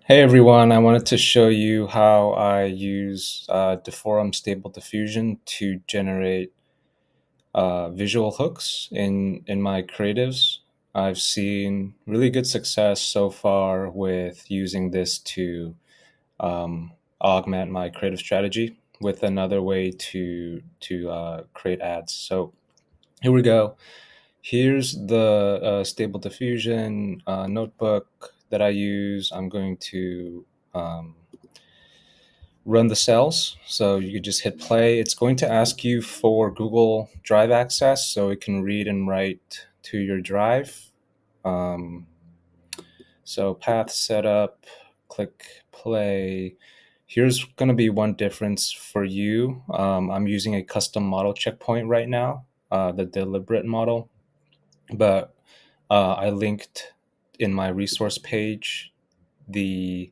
Hey everyone, I wanted to show you how I use Deforum Stable Diffusion to generate visual hooks in my creatives. I've seen really good success so far with using this to um, augment my creative strategy with another way to create ads. So here we go. Here's the Stable Diffusion notebook that I use. I'm going to run the cells. So you could just hit play. It's going to ask you for Google Drive access so it can read and write to your drive. Um, so path setup, click play. Here's going to be one difference for you. I'm using a custom model checkpoint right now, the deliberate model, but I linked in my resource page the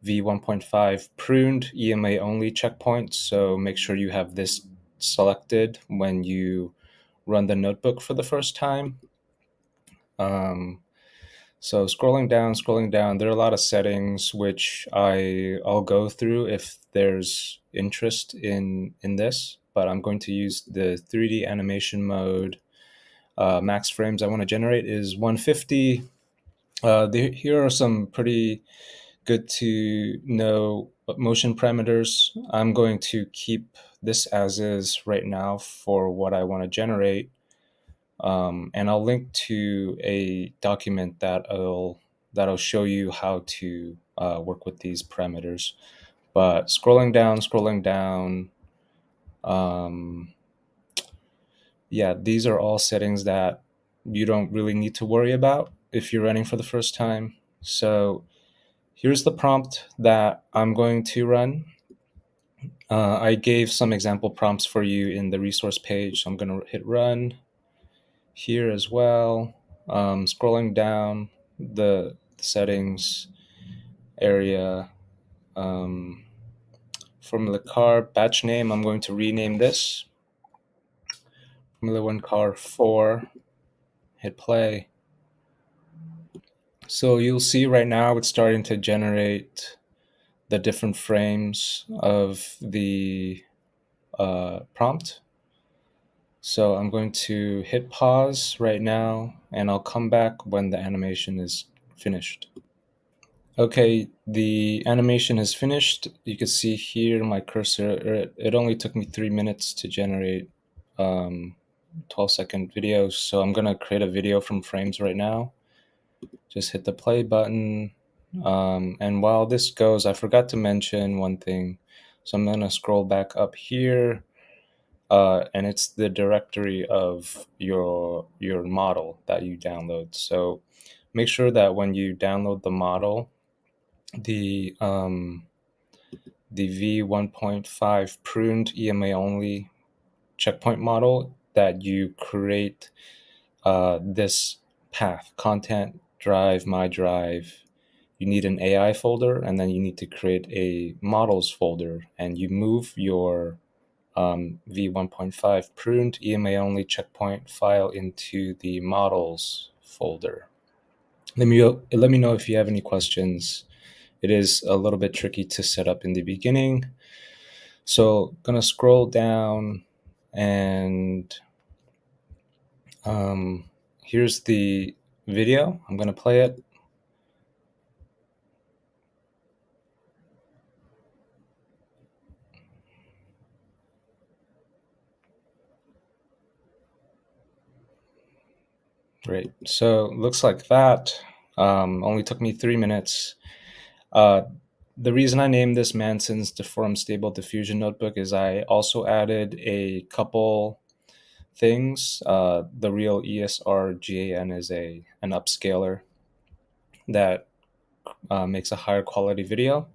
V1.5 pruned EMA only checkpoint. So make sure you have this selected when you run the notebook for the first time. Um, so scrolling down, there are a lot of settings which I'll go through if there's interest in this. But I'm going to use the 3D animation mode. Max frames I want to generate is 150. Here are some pretty good to know motion parameters. I'm going to keep this as is right now for what I want to generate. And I'll link to a document that'll show you how to work with these parameters. But scrolling down, um, yeah, these are all settings that you don't really need to worry about if you're running for the first time. So here's the prompt that I'm going to run. I gave some example prompts for you in the resource page, so I'm going to hit run here as well. Scrolling down the settings area, um, Formula car batch name, I'm going to rename this Formula One car 4. Hit play. So you'll see right now it's starting to generate the different frames of the prompt. So I'm going to hit pause right now and I'll come back when the animation is finished. Okay, the animation is finished. You can see here my cursor, it only took me 3 minutes to generate 12-second videos. So I'm gonna create a video from frames right now. Just hit the play button. And while this goes, I forgot to mention one thing. So I'm gonna scroll back up here. And it's the directory of your model that you download. So make sure that when you download the model, the the V1.5 pruned EMA only checkpoint model, that you create this path: content, drive, my drive. You need an AI folder, and then you need to create a models folder, and you move your V1.5 pruned EMA only checkpoint file into the models folder. Let me know if you have any questions. It is a little bit tricky to set up in the beginning. So gonna scroll down and here's the video. I'm gonna play it. Great. So looks like that. Only took me 3 minutes. Uh, the reason I named this Manson's Deforum Stable Diffusion notebook is I also added a couple things. The real ESRGAN is an upscaler that makes a higher quality video.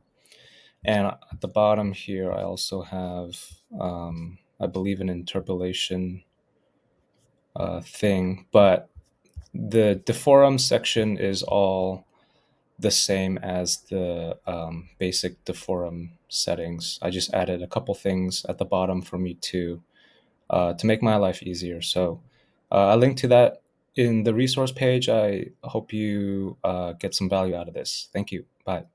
And at the bottom here, I also have, I believe, an interpolation thing. But the Deforum section is all the same as the basic Deforum settings. I just added a couple things at the bottom for me to make my life easier. So I link to that in the resource page. I hope you get some value out of this. Thank you. Bye.